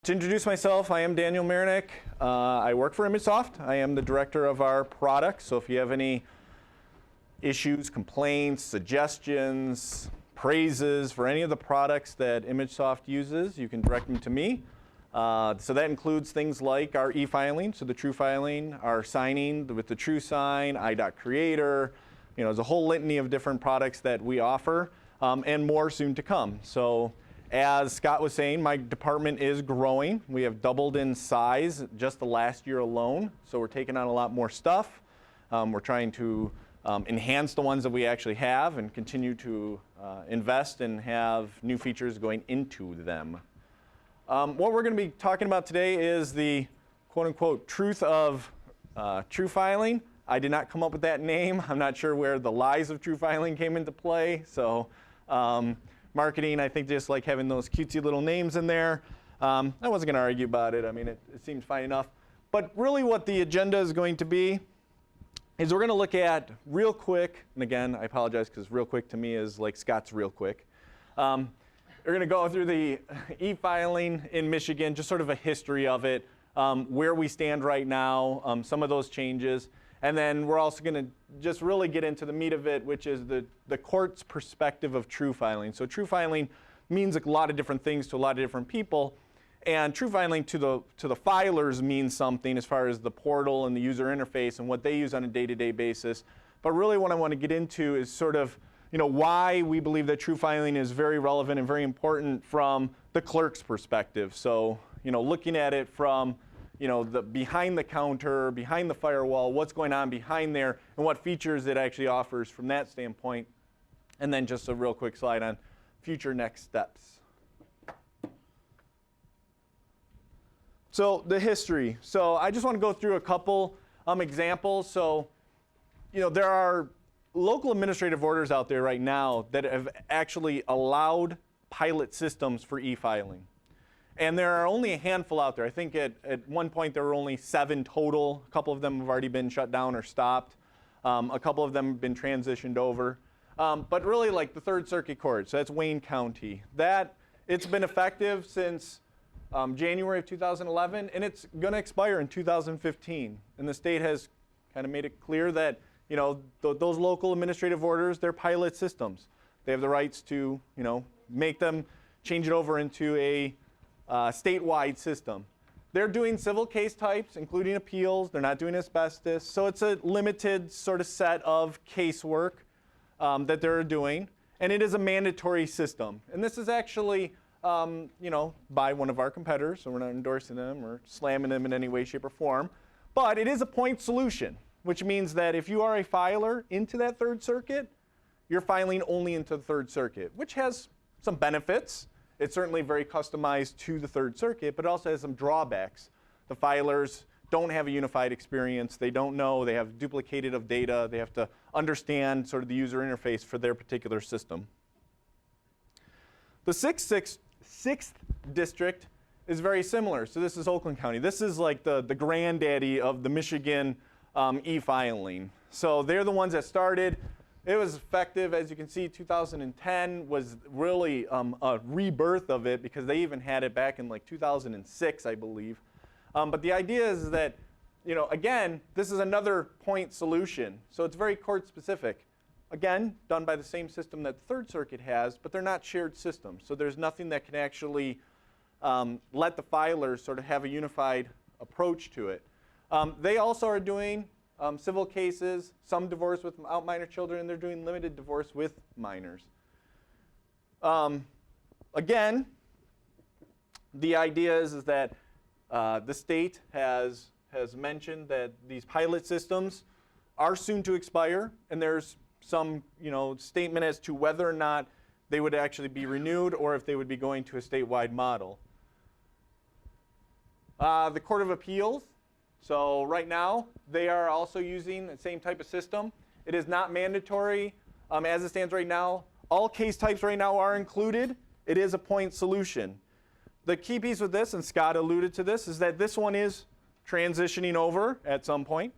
To introduce myself, I am Daniel Marinick. I work for ImageSoft. I am the director of our product. So if you have any issues, complaints, suggestions, praises for any of the products that ImageSoft uses, you can direct them to me. So that includes things like our e-filing, so the TrueFiling, our signing with the TrueSign, i.creator. There's a whole litany of different products that we offer, and more soon to come. So as Scott was saying, my department is growing. We have doubled in size just the last year alone. So we're taking on a lot more stuff. We're trying to enhance the ones that we actually have and continue to invest and have new features going into them. What we're going to be talking about today is the quote-unquote truth of TrueFiling. I did not come up with that name. I'm not sure where the lies of TrueFiling came into play. So marketing, I think, just like having those cutesy little names in there. I wasn't going to argue about it. I mean, it seems fine enough. But really what the agenda is going to be is we're going to look at real quick, and again, I apologize because real quick to me is like Scott's real quick. We're going to go through the e-filing in Michigan, just sort of a history of it, where we stand right now, some of those changes. And then we're also going to just really get into the meat of it, which is the court's perspective of TrueFiling. So TrueFiling means a lot of different things to a lot of different people. And TrueFiling to the filers means something as far as the portal and the user interface and what they use on a day-to-day basis. But really what I want to get into is sort of why we believe that TrueFiling is very relevant and very important from the clerk's perspective. So looking at it from the behind the counter, behind the firewall, what's going on behind there, and what features it actually offers from that standpoint. And then just a real quick slide on future next steps. So the history. So I just want to go through a couple examples. So there are local administrative orders out there right now that have actually allowed pilot systems for e-filing. And there are only a handful out there. I think at one point there were only 7 total. A couple of them have already been shut down or stopped. A couple of them have been transitioned over. But really like the Third Circuit Court, so that's Wayne County. It's been effective since January of 2011, and it's going to expire in 2015. And the state has kind of made it clear that those local administrative orders, they're pilot systems. They have the rights to make them, change it over into a statewide system. They're doing civil case types, including appeals. They're not doing asbestos. So it's a limited sort of set of casework that they're doing. And it is a mandatory system. And this is actually, by one of our competitors. So we're not endorsing them or slamming them in any way, shape, or form. But it is a point solution, which means that if you are a filer into that Third Circuit, you're filing only into the Third Circuit, which has some benefits. It's certainly very customized to the Third Circuit, but it also has some drawbacks. The filers don't have a unified experience. They don't know. They have duplicated of data. They have to understand sort of the user interface for their particular system. The sixth district is very similar. So this is Oakland County. This is like the granddaddy of the Michigan e-filing. So they're the ones that started. It was effective, as you can see, 2010 was really a rebirth of it because they even had it back in like 2006, I believe. But the idea is that, again, this is another point solution. So it's very court specific. Again, done by the same system that the Third Circuit has, but they're not shared systems. So there's nothing that can actually let the filers sort of have a unified approach to it. They also are doing civil cases, some divorce without minor children, and they're doing limited divorce with minors. Again, the idea is that the state has mentioned that these pilot systems are soon to expire, and there's some statement as to whether or not they would actually be renewed or if they would be going to a statewide model. The Court of Appeals. So right now, they are also using the same type of system. It is not mandatory as it stands right now. All case types right now are included. It is a point solution. The key piece with this, and Scott alluded to this, is that this one is transitioning over at some point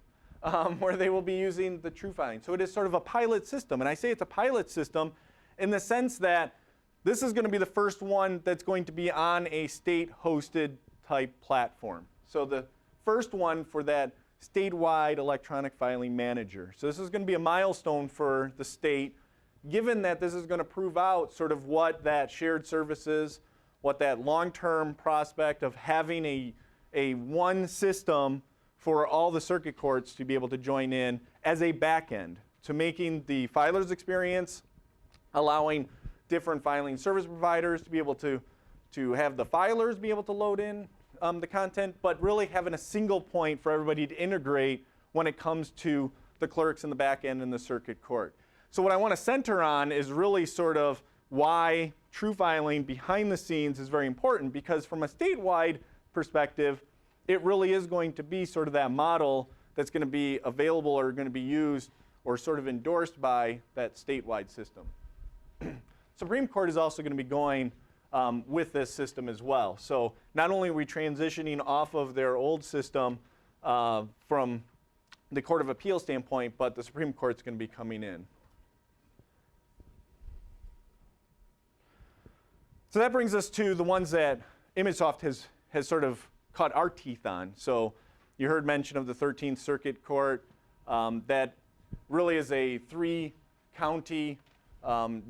where they will be using the TrueFiling. So it is sort of a pilot system. And I say it's a pilot system in the sense that this is going to be the first one that's going to be on a state-hosted type platform. So the first one for that statewide electronic filing manager. So this is going to be a milestone for the state, given that this is going to prove out sort of what that shared service is, what that long-term prospect of having a one system for all the circuit courts to be able to join in as a back end to making the filer's experience, allowing different filing service providers to be able to have the filers be able to load in the content, but really having a single point for everybody to integrate when it comes to the clerks in the back end and the circuit court. So what I want to center on is really sort of why TrueFiling behind the scenes is very important, because from a statewide perspective, it really is going to be sort of that model that's going to be available or going to be used or sort of endorsed by that statewide system. Supreme Court is also going to be going with this system as well. So not only are we transitioning off of their old system from the Court of Appeal standpoint, but the Supreme Court's going to be coming in. So that brings us to the ones that ImageSoft has sort of cut our teeth on. So you heard mention of the 13th Circuit Court. That really is a 3-county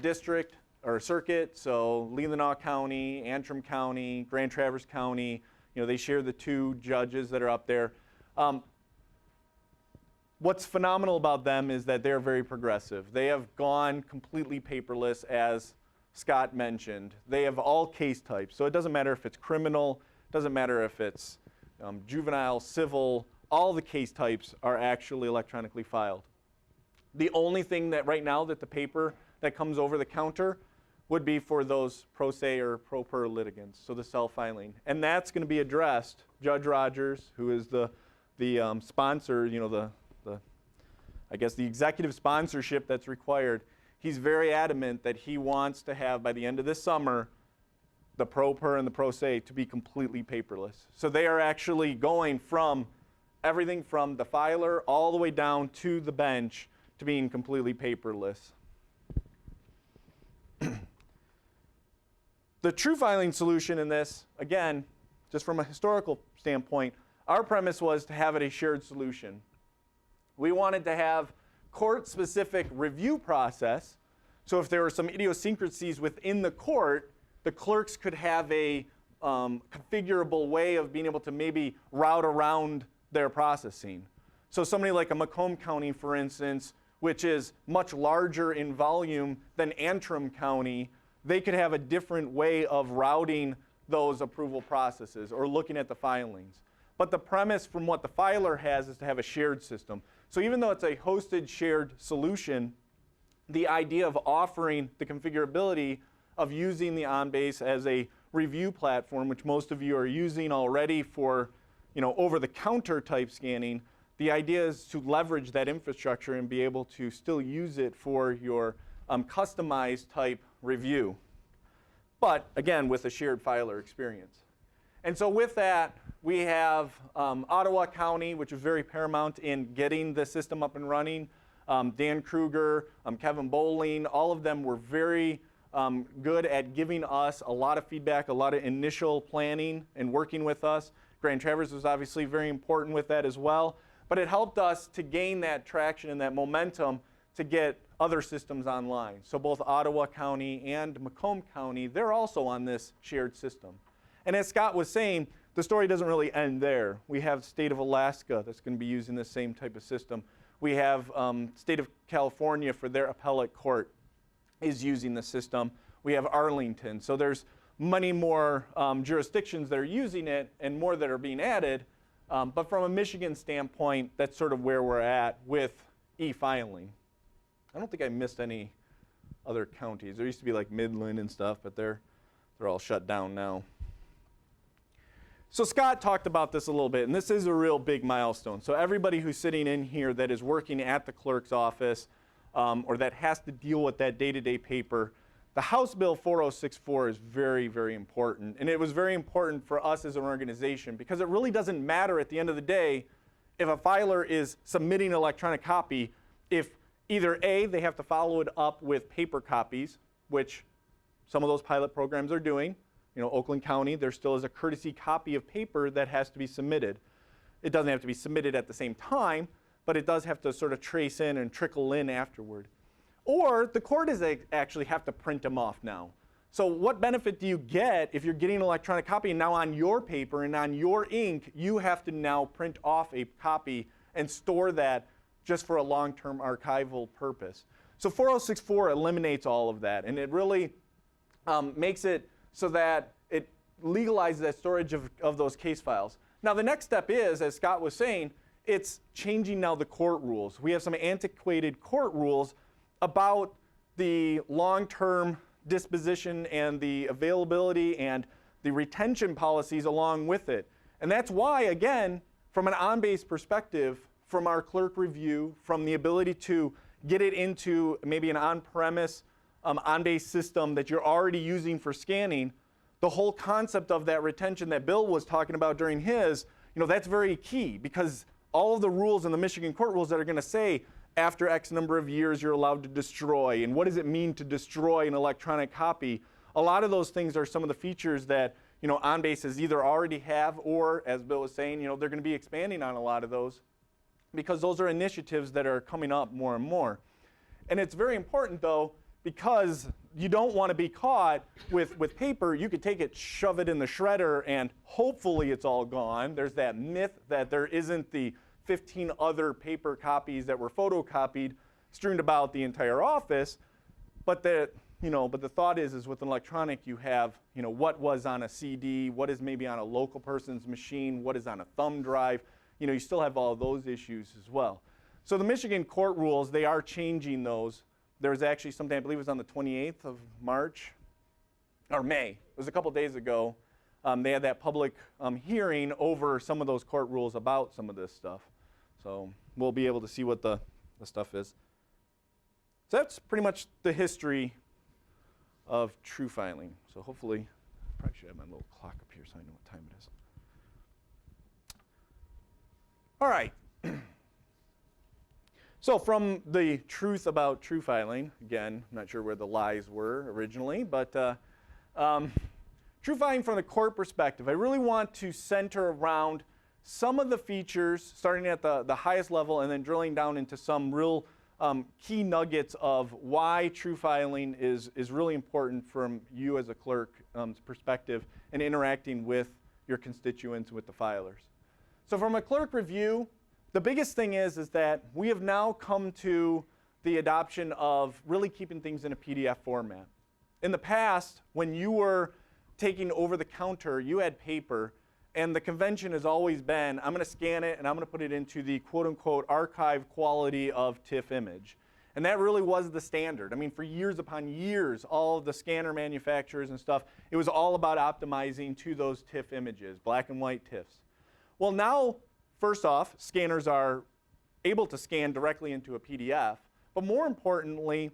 district or circuit. So Leelanau County, Antrim County, Grand Traverse County. You know, they share the 2 judges that are up there. What's phenomenal about them is that they're very progressive. They have gone completely paperless, as Scott mentioned. They have all case types. So it doesn't matter if it's criminal, doesn't matter if it's juvenile, civil, all the case types are actually electronically filed. The only thing that right now that the paper that comes over the counter would be for those pro se or pro per litigants, so the self-filing. And that's going to be addressed. Judge Rogers, who is the sponsor, you know, I guess the executive sponsorship that's required, he's very adamant that he wants to have, by the end of this summer, the pro per and the pro se to be completely paperless. So they are actually going from everything from the filer all the way down to the bench to being completely paperless. The TrueFiling solution in this, again, just from a historical standpoint, our premise was to have it a shared solution. We wanted to have court-specific review process, so if there were some idiosyncrasies within the court, the clerks could have a configurable way of being able to maybe route around their processing. So somebody like a Macomb County, for instance, which is much larger in volume than Antrim County, they could have a different way of routing those approval processes or looking at the filings. But the premise from what the filer has is to have a shared system. So even though it's a hosted shared solution, the idea of offering the configurability of using the OnBase as a review platform, which most of you are using already for, you know, over-the-counter type scanning, the idea is to leverage that infrastructure and be able to still use it for your customized type review. But again, with a shared filer experience. And so with that, we have Ottawa County, which is very paramount in getting the system up and running. Dan Kruger, Kevin Bowling, all of them were very good at giving us a lot of feedback, a lot of initial planning and working with us. Grand Traverse was obviously very important with that as well. But it helped us to gain that traction and that momentum to get other systems online. So both Ottawa County and Macomb County, they're also on this shared system. And as Scott was saying, the story doesn't really end there. We have the state of Alaska that's going to be using the same type of system. We have state of California for their appellate court is using the system. We have Arlington. So there's many more jurisdictions that are using it and more that are being added. But from a Michigan standpoint, that's sort of where we're at with e-filing. I don't think I missed any other counties. There used to be like Midland and stuff, but they're all shut down now. So Scott talked about this a little bit, and this is a real big milestone. So everybody who's sitting in here that is working at the clerk's office or that has to deal with that day-to-day paper, the House Bill 4064 is very, very important. And it was very important for us as an organization because it really doesn't matter at the end of the day if a filer is submitting an electronic copy, if either A, they have to follow it up with paper copies, which some of those pilot programs are doing, Oakland County, there still is a courtesy copy of paper that has to be submitted. It doesn't have to be submitted at the same time, but it does have to sort of trace in and trickle in afterward. Or the court is actually have to print them off now. So what benefit do you get if you're getting an electronic copy and now on your paper and on your ink, you have to now print off a copy and store that just for a long-term archival purpose. So 4064 eliminates all of that, and it really makes it so that it legalizes that storage of those case files. Now the next step is, as Scott was saying, it's changing now the court rules. We have some antiquated court rules about the long-term disposition and the availability and the retention policies along with it. And that's why, again, from an on-base perspective, from our clerk review, from the ability to get it into maybe an on-premise on-base system that you're already using for scanning, the whole concept of that retention that Bill was talking about during his, that's very key, because all of the rules in the Michigan court rules that are going to say after X number of years you're allowed to destroy, and what does it mean to destroy an electronic copy, a lot of those things are some of the features that on-bases either already have, or as Bill was saying, they're going to be expanding on a lot of those, because those are initiatives that are coming up more and more. And it's very important, though, because you don't want to be caught with paper. You could take it, shove it in the shredder, and hopefully it's all gone. There's that myth that there isn't the 15 other paper copies that were photocopied strewn about the entire office. But the thought is with an electronic, you have what was on a CD, what is maybe on a local person's machine, what is on a thumb drive. You still have all of those issues as well. So the Michigan court rules, they are changing those. There was actually something, I believe it was on the 28th of March, or May. It was a couple days ago. They had that public hearing over some of those court rules about some of this stuff. So we'll be able to see what the stuff is. So that's pretty much the history of TrueFiling. So hopefully, I probably should have my little clock up here so I know what time it is. All right. So from the truth about TrueFiling, again, I'm not sure where the lies were originally, but TrueFiling from the court perspective, I really want to center around some of the features, starting at the highest level and then drilling down into some real key nuggets of why TrueFiling is really important from you as a clerk perspective and interacting with your constituents, with the filers. So from a clerk review, the biggest thing is that we have now come to the adoption of really keeping things in a PDF format. In the past, when you were taking over the counter, you had paper, and the convention has always been, I'm going to scan it and I'm going to put it into the quote-unquote archive quality of TIFF image. And that really was the standard. I mean, for years upon years, all of the scanner manufacturers and stuff, it was all about optimizing to those TIFF images, black and white TIFFs. Well, now, first off, scanners are able to scan directly into a PDF, but more importantly,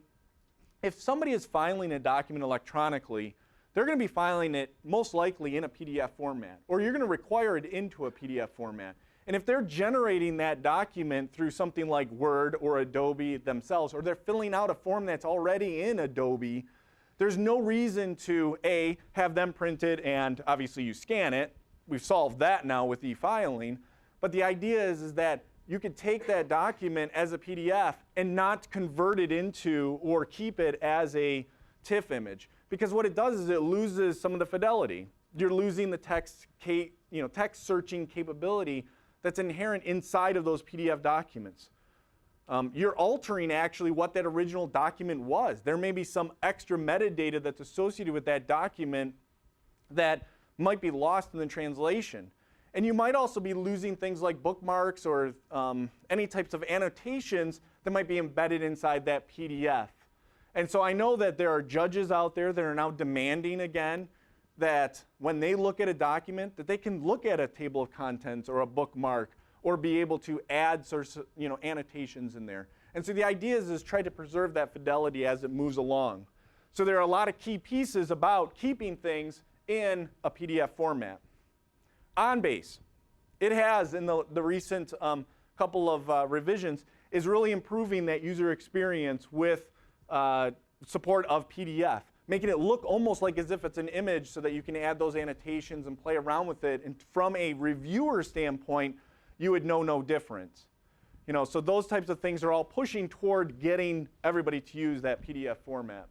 if somebody is filing a document electronically, they're going to be filing it most likely in a PDF format, or you're going to require it into a PDF format. And if they're generating that document through something like Word or Adobe themselves, or they're filling out a form that's already in Adobe, there's no reason to, A, have them print it and obviously you scan it. We've solved that now with e-filing. But the idea is that you could take that document as a PDF and not convert it into or keep it as a TIFF image. Because what it does is it loses some of the fidelity. You're losing the text searching capability that's inherent inside of those PDF documents. You're altering actually what that original document was. There may be some extra metadata that's associated with that document that might be lost in the translation. And you might also be losing things like bookmarks or any types of annotations that might be embedded inside that PDF. And so I know that there are judges out there that are now demanding again that when they look at a document that they can look at a table of contents or a bookmark or be able to add annotations in there. And so the idea is try to preserve that fidelity as it moves along. So there are a lot of key pieces about keeping things in a PDF format. OnBase, it has in the recent couple of revisions is really improving that user experience with support of PDF. making it look almost like as if it's an image so that you can add those annotations and play around with it. And from a reviewer standpoint, you would know no difference. So those types of things are all pushing toward getting everybody to use that PDF format.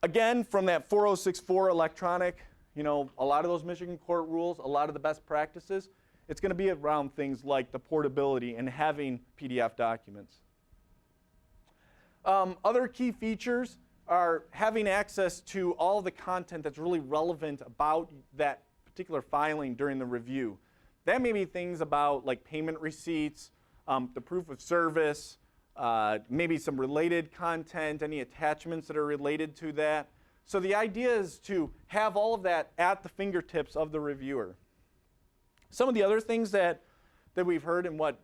Again, from that 4064 electronic, a lot of those Michigan court rules, a lot of the best practices, it's going to be around things like the portability and having PDF documents. Other key features are having access to all the content that's really relevant about that particular filing during the review. That may be things about like payment receipts, the proof of service, maybe some related content, any attachments that are related to that. So the idea is to have all of that at the fingertips of the reviewer. Some of the other things that we've heard and what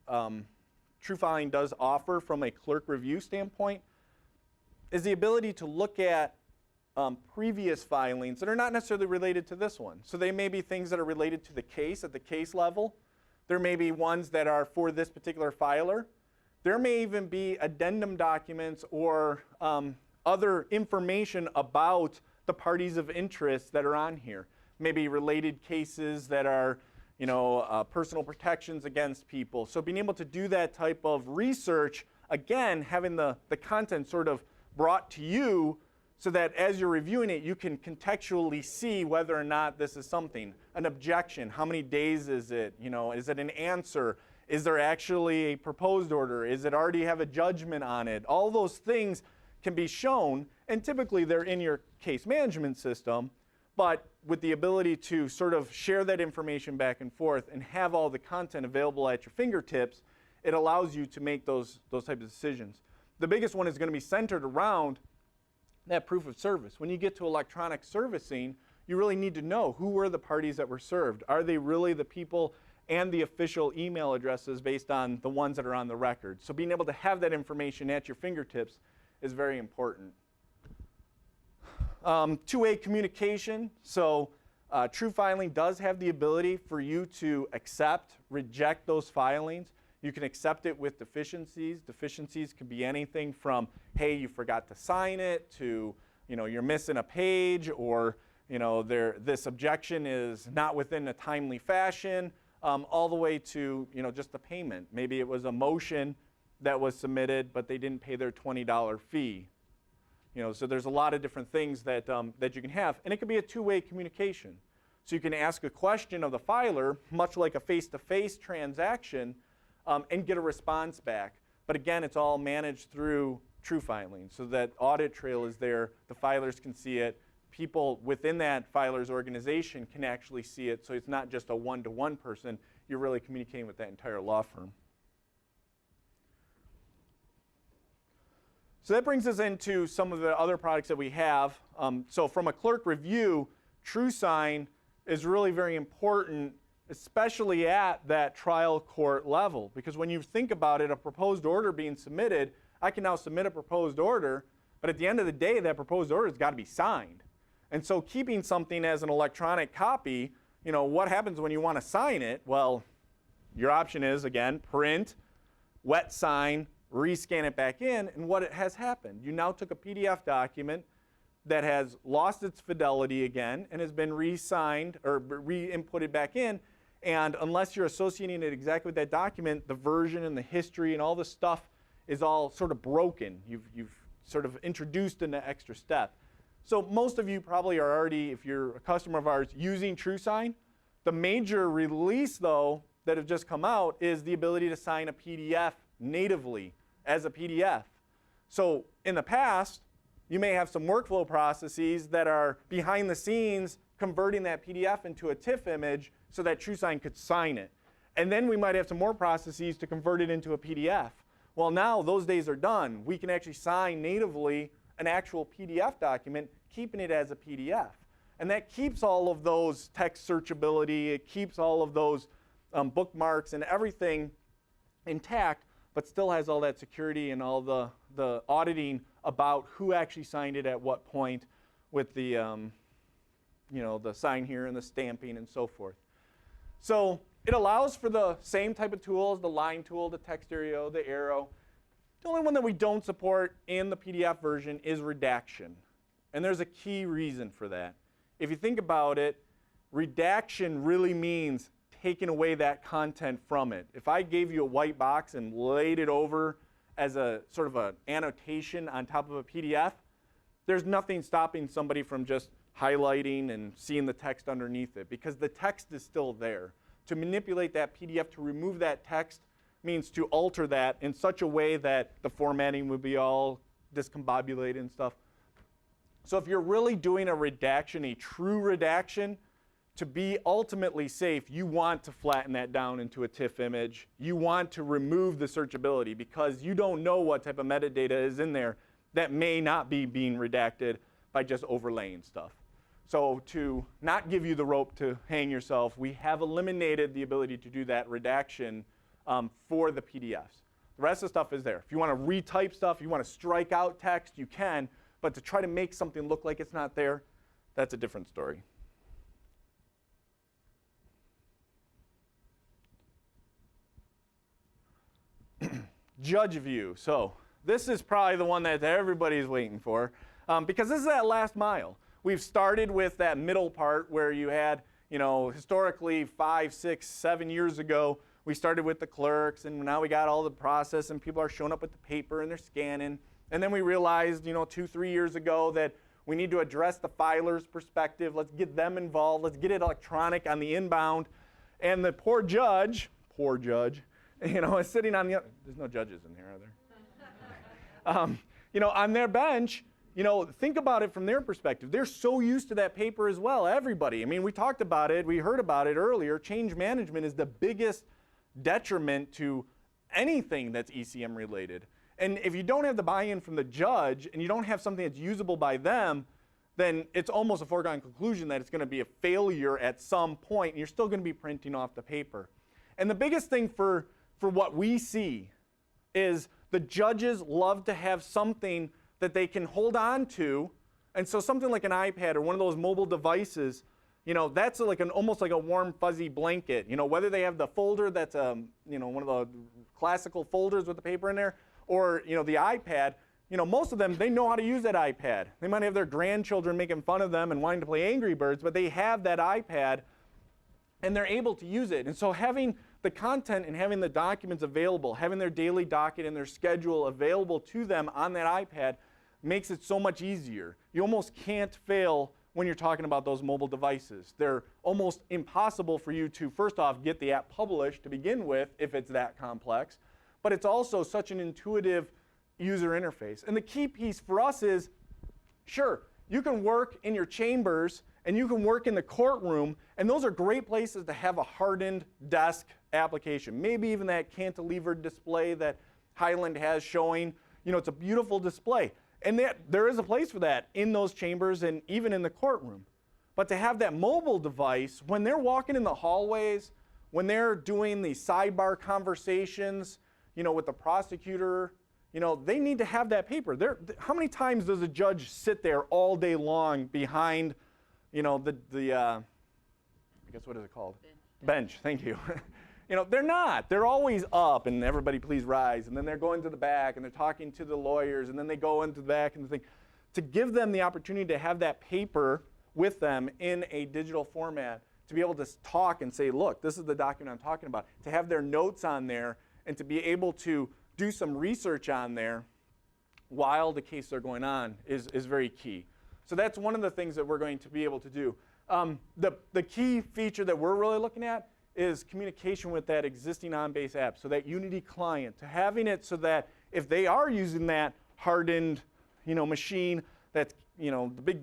TrueFiling does offer from a clerk review standpoint is the ability to look at previous filings that are not necessarily related to this one. So they may be things that are related to the case at the case level. There may be ones that are for this particular filer. There may even be addendum documents or other information about the parties of interest that are on here. Maybe related cases that are personal protections against people. So being able to do that type of research, again, having the content sort of brought to you so that as you're reviewing it, you can contextually see whether or not this is something. An objection, how many days is it? Is it an answer? Is there actually a proposed order? Is it already have a judgment on it? All those things can be shown, and typically they're in your case management system, but with the ability to sort of share that information back and forth and have all the content available at your fingertips, it allows you to make those types of decisions. The biggest one is going to be centered around that proof of service. When you get to electronic servicing, you really need to know who were the parties that were served. Are they really the people and the official email addresses based on the ones that are on the record? So being able to have that information at your fingertips is very important. Two-way communication. So TrueFiling does have the ability for you to accept, reject those filings. You can accept it with deficiencies. Deficiencies could be anything from, hey, you forgot to sign it, to, you're missing a page, or, this objection is not within a timely fashion, all the way to, just the payment. Maybe it was a motion that was submitted, but they didn't pay their $20 fee. So there's a lot of different things that you can have, and it could be a two-way communication. So you can ask a question of the filer, much like a face-to-face transaction, and get a response back. But again, it's all managed through TrueFiling, so that audit trail is there, the filers can see it, people within that filer's organization can actually see it, so it's not just a one-to-one person, you're really communicating with that entire law firm. So that brings us into some of the other products that we have. So from a clerk review, TrueSign is really very important, especially at that trial court level. Because when you think about it, a proposed order being submitted, I can now submit a proposed order, but at the end of the day, that proposed order has got to be signed. And so keeping something as an electronic copy, what happens when you want to sign it? Well, your option is, again, print, wet sign, rescan it back in, and what has happened? You now took a PDF document that has lost its fidelity again and has been re-signed or re-inputted back in, and unless you're associating it exactly with that document, the version and the history and all the stuff is all sort of broken. You've sort of introduced an extra step. So most of you probably are already, if you're a customer of ours, using TrueSign. The major release, though, that have just come out is the ability to sign a PDF natively as a PDF. So in the past, you may have some workflow processes that are behind the scenes converting that PDF into a TIFF image so that TrueSign could sign it. And then we might have some more processes to convert it into a PDF. Well, now those days are done. We can actually sign natively an actual PDF document, keeping it as a PDF. And that keeps all of those text searchability, it keeps all of those bookmarks and everything intact, but still has all that security and all the auditing about who actually signed it at what point with the, the sign here and the stamping and so forth. So it allows for the same type of tools, the line tool, the text stereo, the arrow, The only one that we don't support in the PDF version is redaction. And there's a key reason for that. If you think about it, redaction really means taking away that content from it. If I gave you a white box and laid it over as a sort of an annotation on top of a PDF, there's nothing stopping somebody from just highlighting and seeing the text underneath it, because the text is still there. To manipulate that PDF, to remove that text, means to alter that in such a way that the formatting would be all discombobulated and stuff. So if you're really doing a redaction, a true redaction, to be ultimately safe, you want to flatten that down into a TIFF image. You want to remove the searchability, because you don't know what type of metadata is in there that may not be being redacted by just overlaying stuff. So to not give you the rope to hang yourself, we have eliminated the ability to do that redaction for the PDFs. The rest of the stuff is there. If you want to retype stuff, you want to strike out text, you can. But to try to make something look like it's not there, that's a different story. Judge view. So this is probably the one that everybody's waiting for, because this is that last mile. We've started with that middle part where you had, historically 5, 6, 7 years ago, we started with the clerks, and now we got all the process, and people are showing up with the paper and they're scanning. And then we realized, 2, 3 years ago that we need to address the filer's perspective. Let's get them involved. Let's get it electronic on the inbound. And the poor judge, is sitting on the other. There's no judges in here, are there? On their bench, think about it from their perspective. They're so used to that paper as well, everybody. I mean, we talked about it, we heard about it earlier. Change management is the biggest detriment to anything that's ECM related. And if you don't have the buy-in from the judge and you don't have something that's usable by them, then it's almost a foregone conclusion that it's going to be a failure at some point, and you're still going to be printing off the paper. And the biggest thing for what we see is the judges love to have something that they can hold on to. And so something like an iPad or one of those mobile devices, that's like almost like a warm, fuzzy blanket. Whether they have the folder that's one of the classical folders with the paper in there, or the iPad, most of them, they know how to use that iPad. They might have their grandchildren making fun of them and wanting to play Angry Birds, but they have that iPad and they're able to use it. And so having the content and having the documents available, having their daily docket and their schedule available to them on that iPad makes it so much easier. You almost can't fail when you're talking about those mobile devices. They're almost impossible for you to, first off, get the app published to begin with if it's that complex, but it's also such an intuitive user interface. And the key piece for us is, sure, you can work in your chambers and you can work in the courtroom, and those are great places to have a hardened desk application. Maybe even that cantilevered display that Highland has showing, it's a beautiful display. And there is a place for that in those chambers and even in the courtroom. But to have that mobile device, when they're walking in the hallways, when they're doing the sidebar conversations, with the prosecutor, they need to have that paper. How many times does a judge sit there all day long behind, I guess what is it called? Bench, thank you. They're not. They're always up, and everybody please rise, and then they're going to the back, and they're talking to the lawyers, and then they go into the back and the thing. To give them the opportunity to have that paper with them in a digital format, to be able to talk and say, look, this is the document I'm talking about, to have their notes on there, and to be able to do some research on there while the cases are going on is very key. So that's one of the things that we're going to be able to do. The key feature that we're really looking at is communication with that existing on-base app, so that Unity client, to having it so that if they are using that hardened machine, that's the big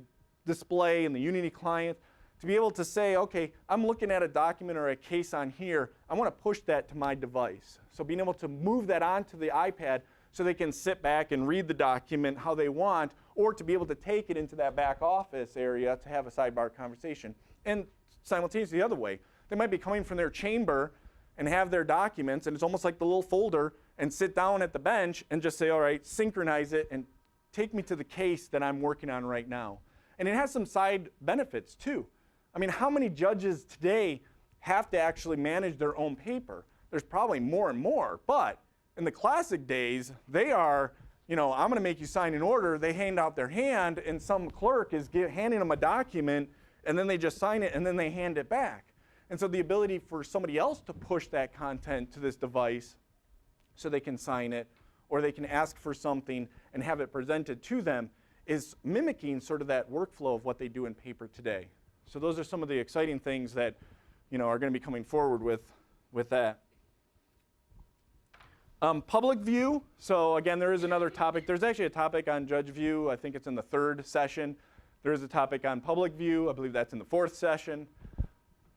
display in the Unity client, to be able to say, okay, I'm looking at a document or a case on here, I want to push that to my device. So being able to move that onto the iPad so they can sit back and read the document how they want, or to be able to take it into that back office area to have a sidebar conversation. And simultaneously the other way, they might be coming from their chamber and have their documents, and it's almost like the little folder, and sit down at the bench and just say, all right, synchronize it and take me to the case that I'm working on right now. And it has some side benefits too. I mean, how many judges today have to actually manage their own paper? There's probably more and more, but in the classic days, they are, I'm going to make you sign an order. They hand out their hand, and some clerk is handing them a document, and then they just sign it, and then they hand it back. And so the ability for somebody else to push that content to this device so they can sign it, or they can ask for something and have it presented to them, is mimicking sort of that workflow of what they do in paper today. So those are some of the exciting things that are going to be coming forward with that. Public view. So again, there is another topic. There's actually a topic on judge view. I think it's in the 3rd session. There is a topic on public view. I believe that's in the 4th session.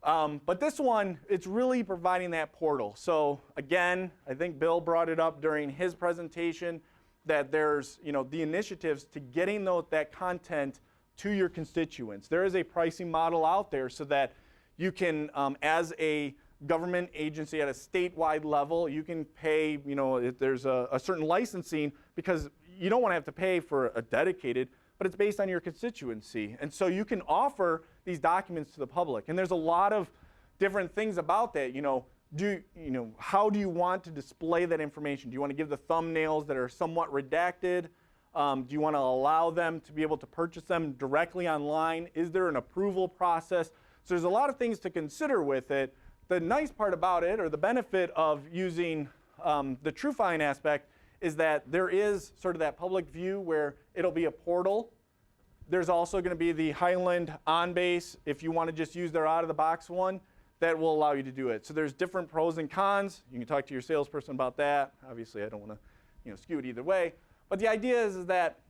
But this one, it's really providing that portal. So again, I think Bill brought it up during his presentation that there's the initiatives to getting that content to your constituents. There is a pricing model out there so that you can, as a government agency at a statewide level, you can pay, if there's a certain licensing, because you don't want to have to pay for a dedicated, but it's based on your constituency. And so you can offer these documents to the public. And there's a lot of different things about that. How do you want to display that information? Do you want to give the thumbnails that are somewhat redacted? Do you want to allow them to be able to purchase them directly online? Is there an approval process? So there's a lot of things to consider with it. The nice part about it, or the benefit of using the TrueFiling aspect, is that there is sort of that public view where it'll be a portal. There's also going to be the Highland OnBase, if you want to just use their out-of-the-box one, that will allow you to do it. So there's different pros and cons. You can talk to your salesperson about that. Obviously, I don't want to skew it either way. But the idea is that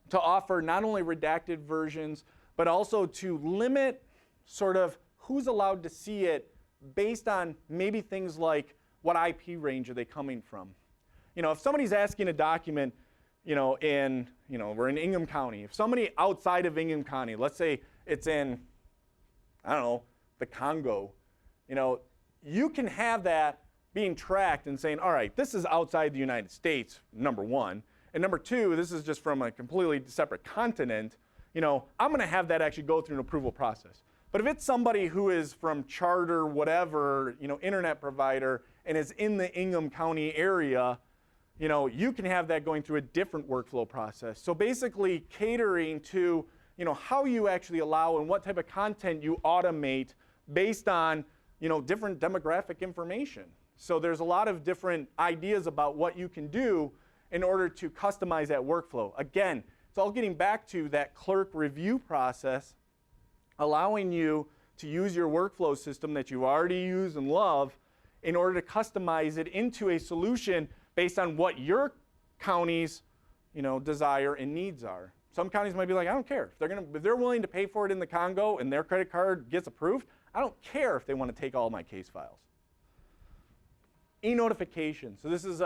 to offer not only redacted versions, but also to limit sort of who's allowed to see it based on maybe things like what IP range are they coming from. If somebody's asking a document, we're in Ingham County. If somebody outside of Ingham County, let's say it's in, I don't know, the Congo, you can have that being tracked and saying, all right, this is outside the United States, number one. And number two, this is just from a completely separate continent. I'm going to have that actually go through an approval process. But if it's somebody who is from Charter, whatever, internet provider, and is in the Ingham County area, you can have that going through a different workflow process. So basically catering to, how you actually allow and what type of content you automate based on, different demographic information. So there's a lot of different ideas about what you can do in order to customize that workflow. Again, it's all getting back to that clerk review process, allowing you to use your workflow system that you already use and love in order to customize it into a solution based on what your county's desire and needs are. Some counties might be like, I don't care. If they're willing to pay for it in the Congo and their credit card gets approved, I don't care if they want to take all my case files. E-notification. So this is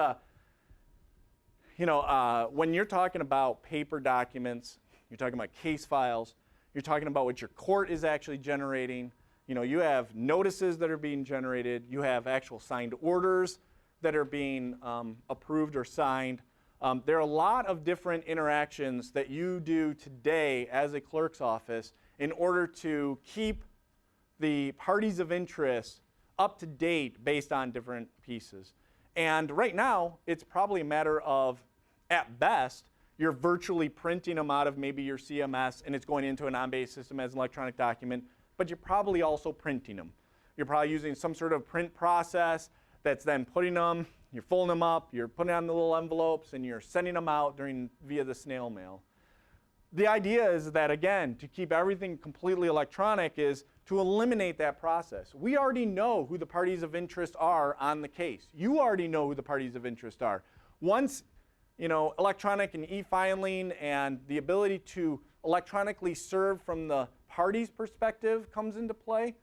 when you're talking about paper documents, you're talking about case files, you're talking about what your court is actually generating. You have notices that are being generated. You have actual signed orders that are being approved or signed. There are a lot of different interactions that you do today as a clerk's office in order to keep the parties of interest up to date based on different pieces. And right now, it's probably a matter of, at best, you're virtually printing them out of maybe your CMS and it's going into an OnBase system as an electronic document, but you're probably also printing them. You're probably using some sort of print process that's then putting them, you're folding them up, you're putting them on the little envelopes, and you're sending them out via the snail mail. The idea is that, again, to keep everything completely electronic is to eliminate that process. We already know who the parties of interest are on the case. You already know who the parties of interest are. Once electronic and e-filing and the ability to electronically serve from the party's perspective comes into play,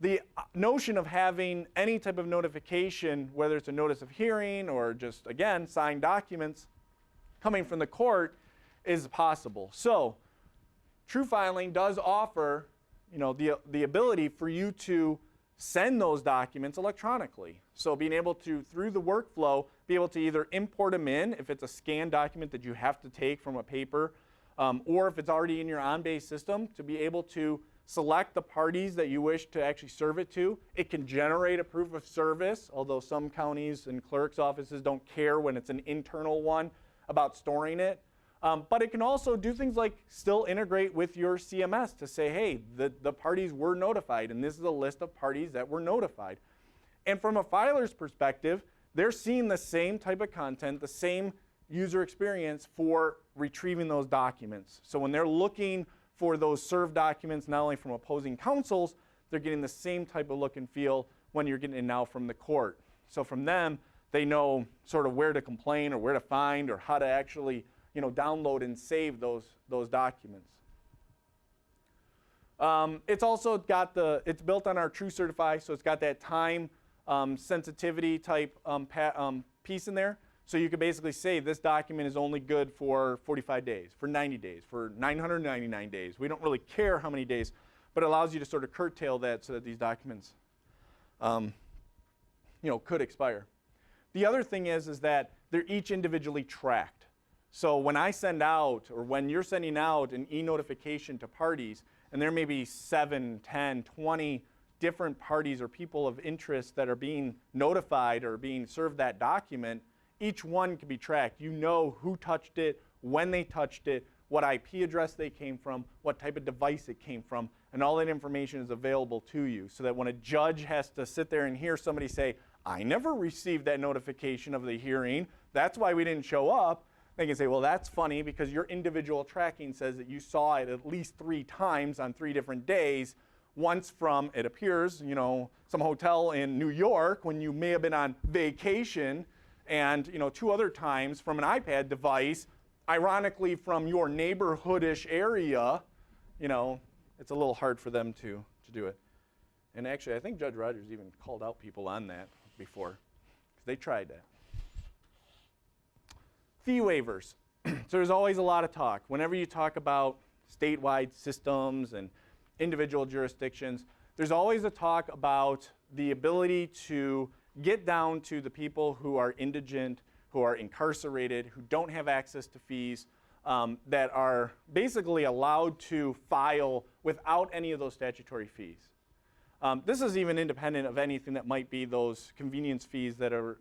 the notion of having any type of notification, whether it's a notice of hearing or just, again, signed documents coming from the court, is possible. So TrueFiling does offer the ability for you to send those documents electronically. So being able to, through the workflow, be able to either import them in if it's a scanned document that you have to take from a paper, or if it's already in your OnBase system, to be able to select the parties that you wish to actually serve it to. It can generate a proof of service, although some counties and clerks' offices don't care when it's an internal one about storing it. But it can also do things like still integrate with your CMS to say, hey, the parties were notified, and this is a list of parties that were notified. And from a filer's perspective, they're seeing the same type of content, the same user experience for retrieving those documents. So when they're looking for those served documents, not only from opposing counsels, they're getting the same type of look and feel when you're getting it now from the court. So from them, they know sort of where to complain or where to find or how to actually download and save those documents. It's also got it's built on our TrueCertify, so it's got that time sensitivity type piece in there. So you could basically say this document is only good for 45 days, for 90 days, for 999 days. We don't really care how many days, but it allows you to sort of curtail that so that these documents could expire. The other thing is that they're each individually tracked. So when I send out, or when you're sending out an e-notification to parties, and there may be 7, 10, 20 different parties or people of interest that are being notified or being served that document, each one can be tracked. You know who touched it, when they touched it, what IP address they came from, what type of device it came from, and all that information is available to you so that when a judge has to sit there and hear somebody say, I never received that notification of the hearing, that's why we didn't show up, they can say, well, that's funny because your individual tracking says that you saw it at least 3 times on 3 different days. Once from, it appears, some hotel in New York when you may have been on vacation, and 2 other times from an iPad device, ironically from your neighborhoodish area. It's a little hard for them to do it. And actually, I think Judge Rogers even called out people on that before, because they tried that. Fee waivers. So there's always a lot of talk. Whenever you talk about statewide systems and individual jurisdictions, there's always a talk about the ability to get down to the people who are indigent, who are incarcerated, who don't have access to fees, that are basically allowed to file without any of those statutory fees. This is even independent of anything that might be those convenience fees that are,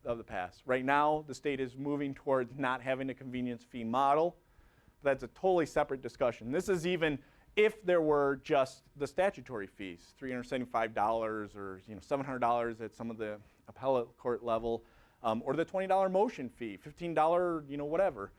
of the past. Right now, the state is moving towards not having a convenience fee model. That's a totally separate discussion. This is even if there were just the statutory fees, $375 or $700 at some of the appellate court level, or the $20 motion fee, $15, whatever.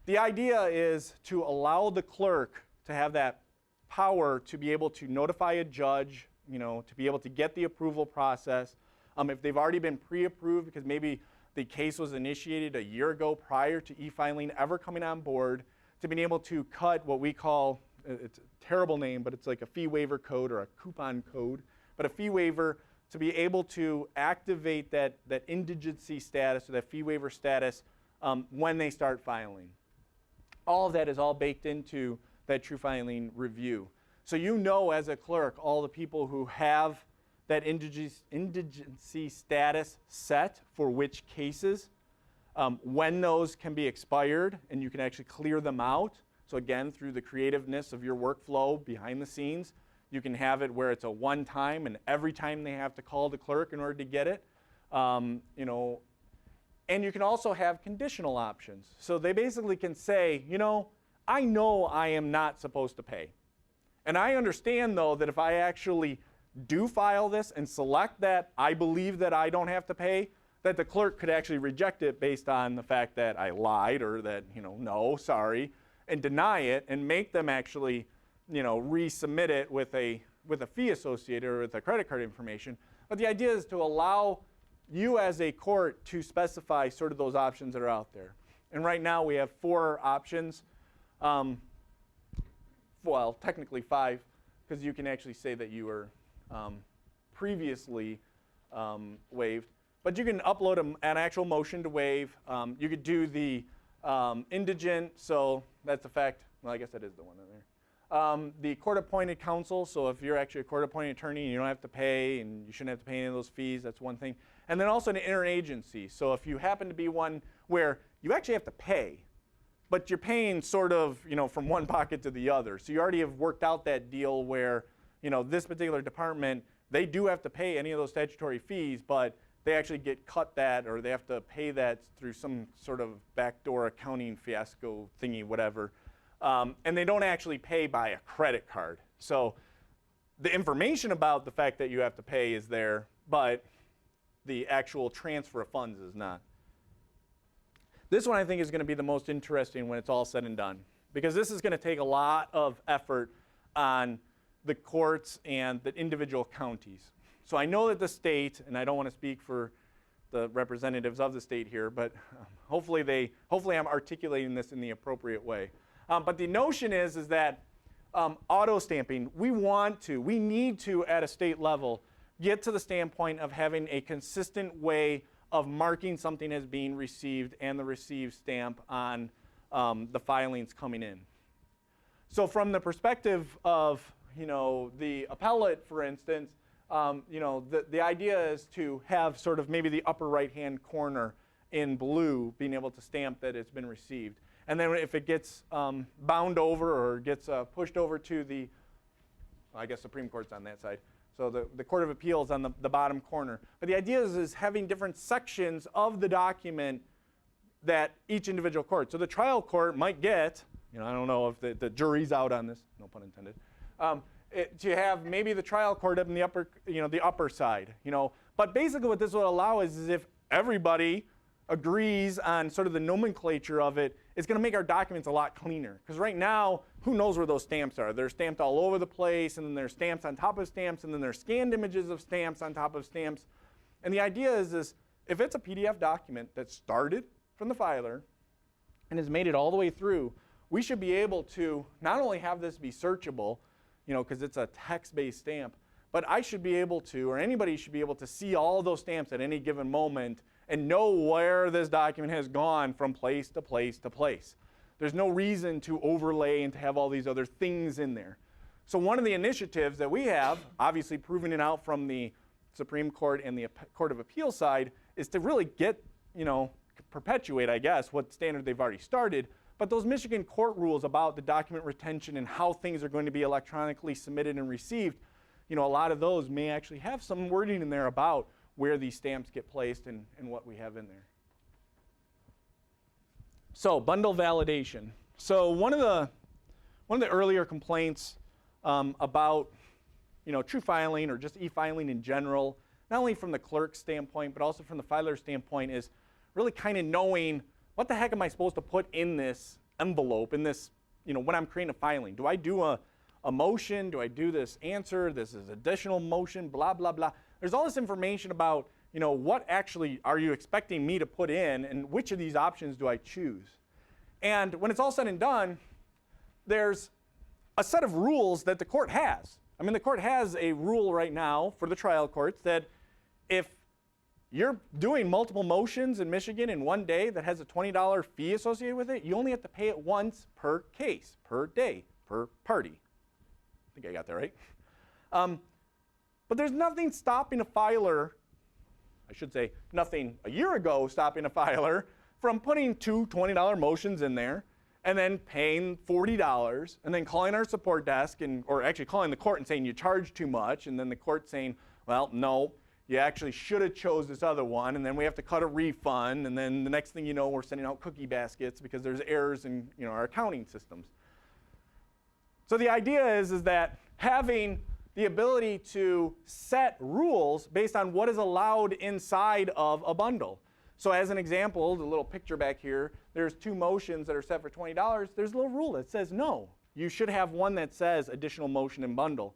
The idea is to allow the clerk to have that power to be able to notify a judge, to be able to get the approval process. If they've already been pre-approved because maybe the case was initiated a year ago prior to e-filing ever coming on board, to being able to cut what we call, it's a terrible name, but it's like a fee waiver code or a coupon code, but a fee waiver to be able to activate that indigency status or that fee waiver status when they start filing. All of that is all baked into that TrueFiling review. So as a clerk all the people who have that indigency status set for which cases, when those can be expired, and you can actually clear them out. So again, through the creativeness of your workflow behind the scenes, you can have it where it's a one-time, and every time they have to call the clerk in order to get it. And you can also have conditional options. So they basically can say, I know I am not supposed to pay. And I understand, though, that if I actually do file this and select that I believe that I don't have to pay, that the clerk could actually reject it based on the fact that I lied or that, no, sorry, and deny it and make them actually, resubmit it with a fee associated or with the credit card information. But the idea is to allow you as a court to specify sort of those options that are out there. And right now we have 4 options. Well, technically 5, because you can actually say that you were previously waived. But you can upload an actual motion to waive. You could do the indigent, so that's the fact. Well, I guess that is the one in there. The court-appointed counsel, so if you're actually a court-appointed attorney and you don't have to pay and you shouldn't have to pay any of those fees, that's one thing. And then also an interagency. So if you happen to be one where you actually have to pay, but you're paying sort of, from one pocket to the other. So you already have worked out that deal where, this particular department, they do have to pay any of those statutory fees, but they actually get cut that, or they have to pay that through some sort of backdoor accounting fiasco thingy, whatever. And they don't actually pay by a credit card. So the information about the fact that you have to pay is there, but the actual transfer of funds is not. This one I think is going to be the most interesting when it's all said and done, because this is going to take a lot of effort on the courts and the individual counties. So I know that the state, and I don't want to speak for the representatives of the state here, but hopefully I'm articulating this in the appropriate way. But the notion is that auto stamping, we need to, at a state level, get to the standpoint of having a consistent way of marking something as being received and the received stamp on the filings coming in. So from the perspective of, the appellate, for instance, the idea is to have sort of maybe the upper right-hand corner in blue being able to stamp that it's been received. And then if it gets bound over or gets pushed over to the, I guess Supreme Court's on that side, so the Court of Appeals on the bottom corner. But the idea is having different sections of the document that each individual court. So the trial court might get, I don't know if the jury's out on this, no pun intended, to have maybe the trial court up in the upper, the upper side, But basically what this will allow is if everybody agrees on sort of the nomenclature of it, it's going to make our documents a lot cleaner. Because right now, who knows where those stamps are? They're stamped all over the place, and then there's stamps on top of stamps, and then there's scanned images of stamps on top of stamps. And the idea is if it's a PDF document that started from the filer and has made it all the way through, we should be able to not only have this be searchable, because it's a text-based stamp, but I should be able to, or anybody should be able to see all those stamps at any given moment and know where this document has gone from place to place to place. There's no reason to overlay and to have all these other things in there. So one of the initiatives that we have, obviously proving it out from the Supreme Court and the Court of Appeals side, is to really get, perpetuate, I guess, what standard they've already started. But those Michigan court rules about the document retention and how things are going to be electronically submitted and received, a lot of those may actually have some wording in there about where these stamps get placed and what we have in there. So bundle validation. So one of the earlier complaints about TrueFiling or just e-filing in general, not only from the clerk's standpoint but also from the filer's standpoint, is really kind of knowing what the heck am I supposed to put in this envelope, in this, when I'm creating a filing. Do I do a motion? Do I do this answer? This is additional motion, blah, blah, blah. There's all this information about, what actually are you expecting me to put in and which of these options do I choose? And when it's all said and done, there's a set of rules that the court has. I mean, the court has a rule right now for the trial courts that if you're doing multiple motions in Michigan in one day that has a $20 fee associated with it, you only have to pay it once per case, per day, per party. I think I got that right. But there's nothing stopping a filer, I should say nothing a year ago stopping a filer from putting two $20 motions in there and then paying $40 and then calling our support desk or actually calling the court and saying you charged too much, and then the court saying, well, no, you actually should have chose this other one, and then we have to cut a refund, and then the next thing you know, we're sending out cookie baskets because there's errors in our accounting systems. So the idea is that having the ability to set rules based on what is allowed inside of a bundle. So as an example, the little picture back here, there's two motions that are set for $20. There's a little rule that says no. You should have one that says additional motion and bundle.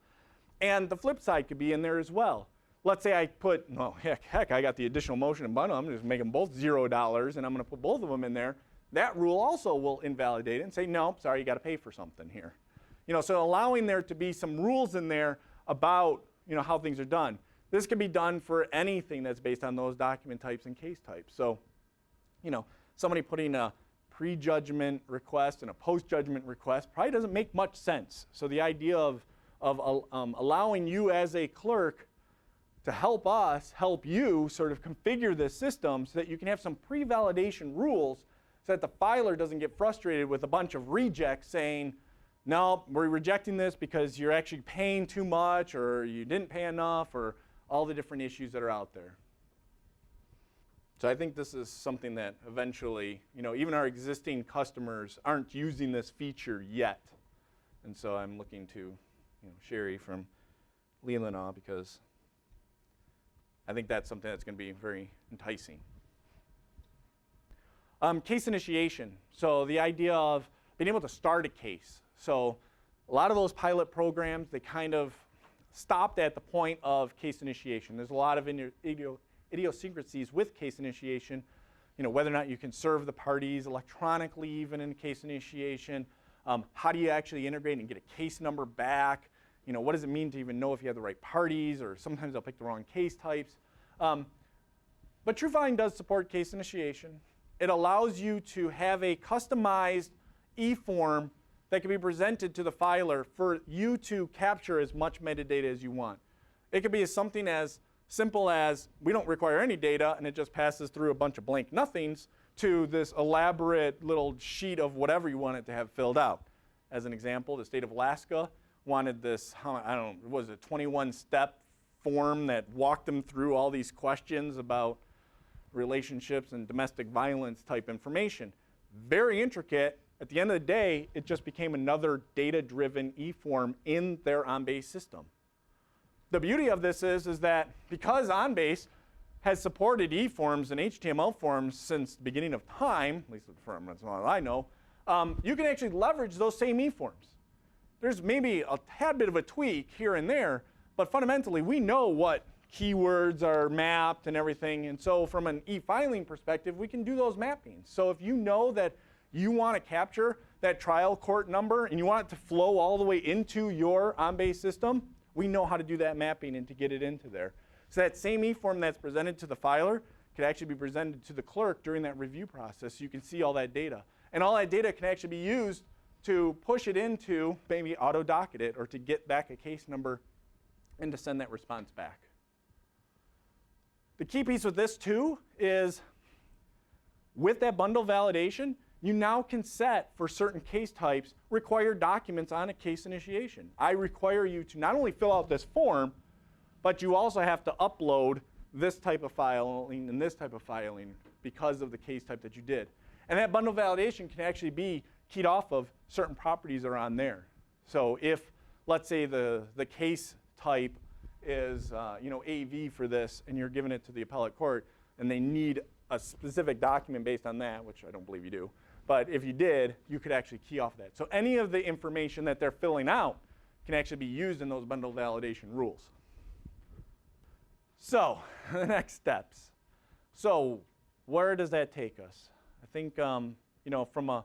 And the flip side could be in there as well. Let's say I put, well, heck, I got the additional motion and bundle. I'm just making them both $0, and I'm going to put both of them in there. That rule also will invalidate it and say, no, sorry, you got to pay for something here. So allowing there to be some rules in there about, how things are done. This can be done for anything that's based on those document types and case types. So, somebody putting a pre-judgment request and a post-judgment request probably doesn't make much sense. So the idea of allowing you as a clerk to help us help you sort of configure this system so that you can have some pre-validation rules so that the filer doesn't get frustrated with a bunch of rejects saying, no, we're rejecting this because you're actually paying too much, or you didn't pay enough, or all the different issues that are out there. So I think this is something that eventually, even our existing customers aren't using this feature yet. And so I'm looking to, Sherry from Leelanau, because I think that's something that's going to be very enticing. Case initiation. So the idea of being able to start a case. So a lot of those pilot programs, they kind of stopped at the point of case initiation. There's a lot of idiosyncrasies with case initiation, whether or not you can serve the parties electronically even in case initiation. How do you actually integrate and get a case number back? What does it mean to even know if you have the right parties, or sometimes they'll pick the wrong case types. But TrueFiling does support case initiation. It allows you to have a customized e-form that can be presented to the filer for you to capture as much metadata as you want. It could be something as simple as we don't require any data and it just passes through a bunch of blank nothings to this elaborate little sheet of whatever you want it to have filled out. As an example, the state of Alaska wanted this, was it 21-step form that walked them through all these questions about relationships and domestic violence type information. Very intricate. At the end of the day, it just became another data-driven e-form in their OnBase system. The beauty of this is that because OnBase has supported e-forms and HTML forms since the beginning of time, at least from as long as I know, you can actually leverage those same e-forms. There's maybe a tad bit of a tweak here and there, but fundamentally we know what keywords are mapped and everything, and so from an e-filing perspective, we can do those mappings. So if you know that you want to capture that trial court number and you want it to flow all the way into your OnBase system, we know how to do that mapping and to get it into there. So that same e-form that's presented to the filer could actually be presented to the clerk during that review process, so you can see all that data. And all that data can actually be used to push it into maybe auto-docket it, or to get back a case number and to send that response back. The key piece with this too is with that bundle validation, you now can set for certain case types required documents on a case initiation. I require you to not only fill out this form, but you also have to upload this type of filing and this type of filing because of the case type that you did. And that bundle validation can actually be keyed off of certain properties that are on there. So if, let's say, the case type is AV for this, and you're giving it to the appellate court, and they need a specific document based on that, which I don't believe you do, but if you did, you could actually key off that. So any of the information that they're filling out can actually be used in those bundle validation rules. So the next steps. So where does that take us? I think from a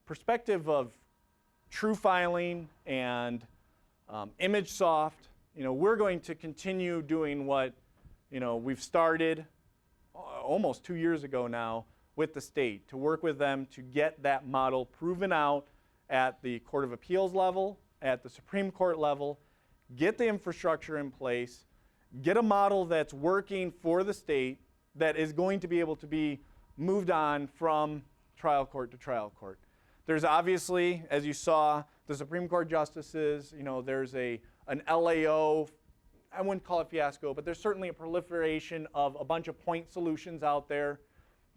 perspective of TrueFiling and ImageSoft, we're going to continue doing what we've started almost 2 years ago now with the state, to work with them to get that model proven out at the Court of Appeals level, at the Supreme Court level, get the infrastructure in place, get a model that's working for the state that is going to be able to be moved on from trial court to trial court. There's obviously, as you saw, the Supreme Court justices, there's an LAO, I wouldn't call it fiasco, but there's certainly a proliferation of a bunch of point solutions out there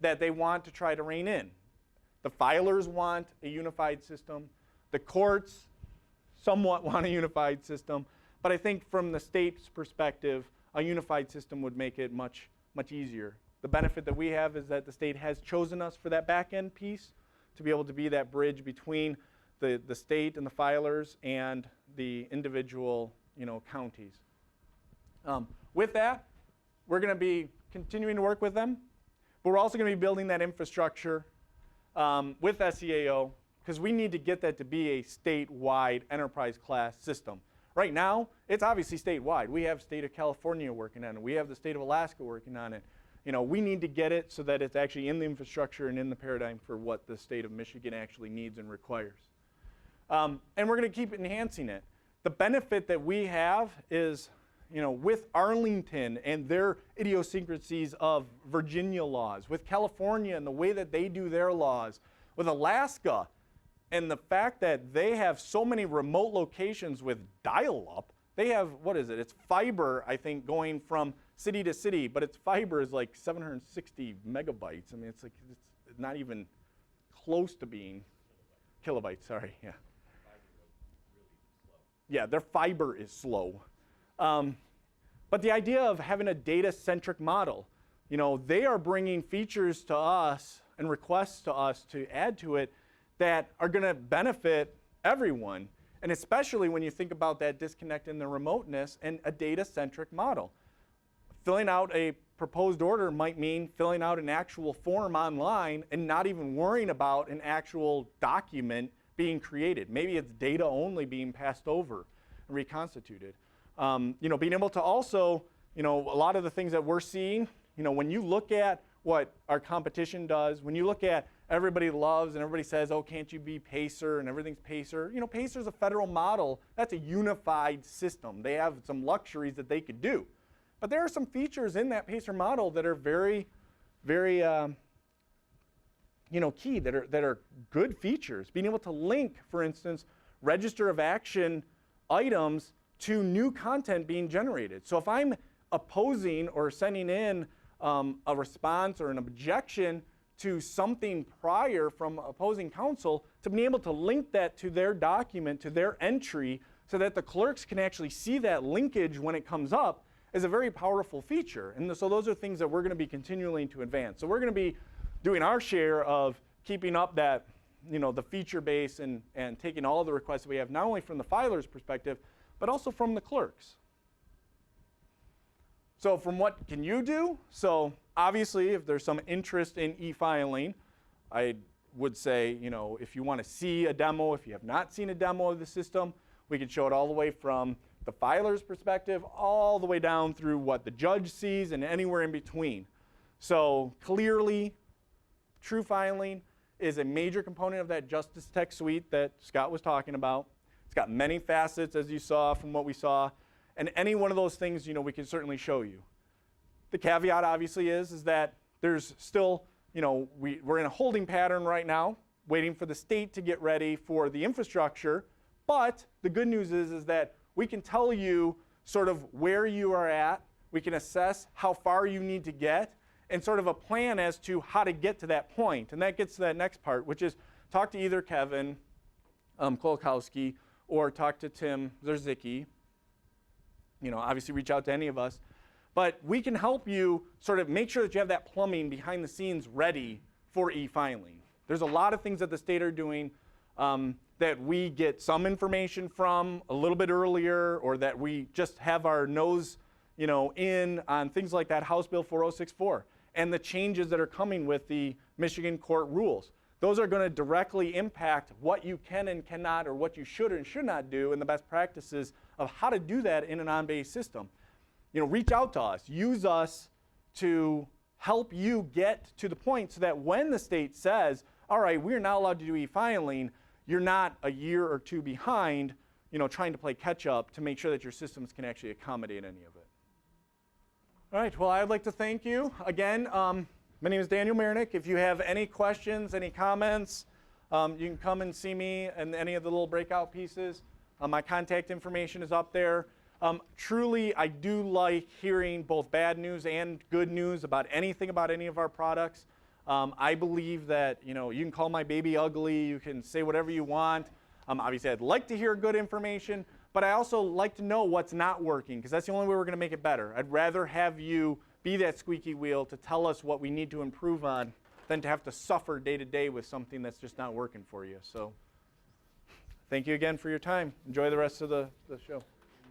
that they want to try to rein in. The filers want a unified system. The courts somewhat want a unified system. But I think from the state's perspective, a unified system would make it much, much easier. The benefit that we have is that the state has chosen us for that back end piece to be able to be that bridge between the state and the filers and the individual counties. With that, we're going to be continuing to work with them, but we're also going to be building that infrastructure with SEAO, because we need to get that to be a statewide enterprise class system. Right now, it's obviously statewide. We have state of California working on it. We have the state of Alaska working on it. We need to get it so that it's actually in the infrastructure and in the paradigm for what the state of Michigan actually needs and requires. And we're going to keep enhancing it. The benefit that we have is, with Arlington and their idiosyncrasies of Virginia laws, with California and the way that they do their laws, with Alaska and the fact that they have so many remote locations with dial-up. They have, what is it? It's fiber, I think, going from city to city, but its fiber is like 760 megabytes. I mean, it's not even close to being kilobytes, sorry, yeah. Yeah, their fiber is slow. But the idea of having a data-centric model, they are bringing features to us and requests to us to add to it that are going to benefit everyone, and especially when you think about that disconnect in the remoteness and a data-centric model. Filling out a proposed order might mean filling out an actual form online and not even worrying about an actual document being created. Maybe it's data only being passed over and reconstituted. Being able to also, a lot of the things that we're seeing, when you look at what our competition does, when you look at everybody loves and everybody says, oh, can't you be Pacer and everything's Pacer. Pacer's a federal model. That's a unified system. They have some luxuries that they could do. But there are some features in that Pacer model that are very, very key, that are good features. Being able to link, for instance, register of action items to new content being generated. So if I'm opposing or sending in a response or an objection to something prior from opposing counsel, to be able to link that to their document, to their entry, so that the clerks can actually see that linkage when it comes up, is a very powerful feature. And so those are things that we're going to be continuing to advance. So we're going to be doing our share of keeping up that, the feature base and taking all of the requests that we have, not only from the filer's perspective, but also from the clerks. So from what can you do? So obviously, if there's some interest in e-filing, I would say, if you want to see a demo, if you have not seen a demo of the system, we can show it all the way from the filer's perspective, all the way down through what the judge sees and anywhere in between. So clearly, TrueFiling is a major component of that Justice Tech suite that Scott was talking about. It's got many facets, as you saw from what we saw. And any one of those things, we can certainly show you. The caveat, obviously, is that there's still, we're in a holding pattern right now, waiting for the state to get ready for the infrastructure. But the good news is that we can tell you sort of where you are at. We can assess how far you need to get, and sort of a plan as to how to get to that point. And that gets to that next part, which is talk to either Kevin Kolakowski or talk to Tim Zerzicki. Obviously reach out to any of us. But we can help you sort of make sure that you have that plumbing behind the scenes ready for e-filing. There's a lot of things that the state are doing that we get some information from a little bit earlier, or that we just have our nose in on things like that House Bill 4064 and the changes that are coming with the Michigan court rules. Those are going to directly impact what you can and cannot, or what you should and should not do, and the best practices of how to do that in an on-base system. Reach out to us. Use us to help you get to the point so that when the state says, all right, we're not allowed to do e-filing, you're not a year or two behind, trying to play catch up to make sure that your systems can actually accommodate any of it. All right, well, I'd like to thank you. Again, my name is Daniel Marinick. If you have any questions, any comments, you can come and see me in any of the little breakout pieces. My contact information is up there. Truly, I do like hearing both bad news and good news about anything about any of our products. I believe that, you can call my baby ugly, you can say whatever you want. Obviously, I'd like to hear good information, but I also like to know what's not working, because that's the only way we're going to make it better. I'd rather have you be that squeaky wheel to tell us what we need to improve on than to have to suffer day to day with something that's just not working for you. So thank you again for your time. Enjoy the rest of the show.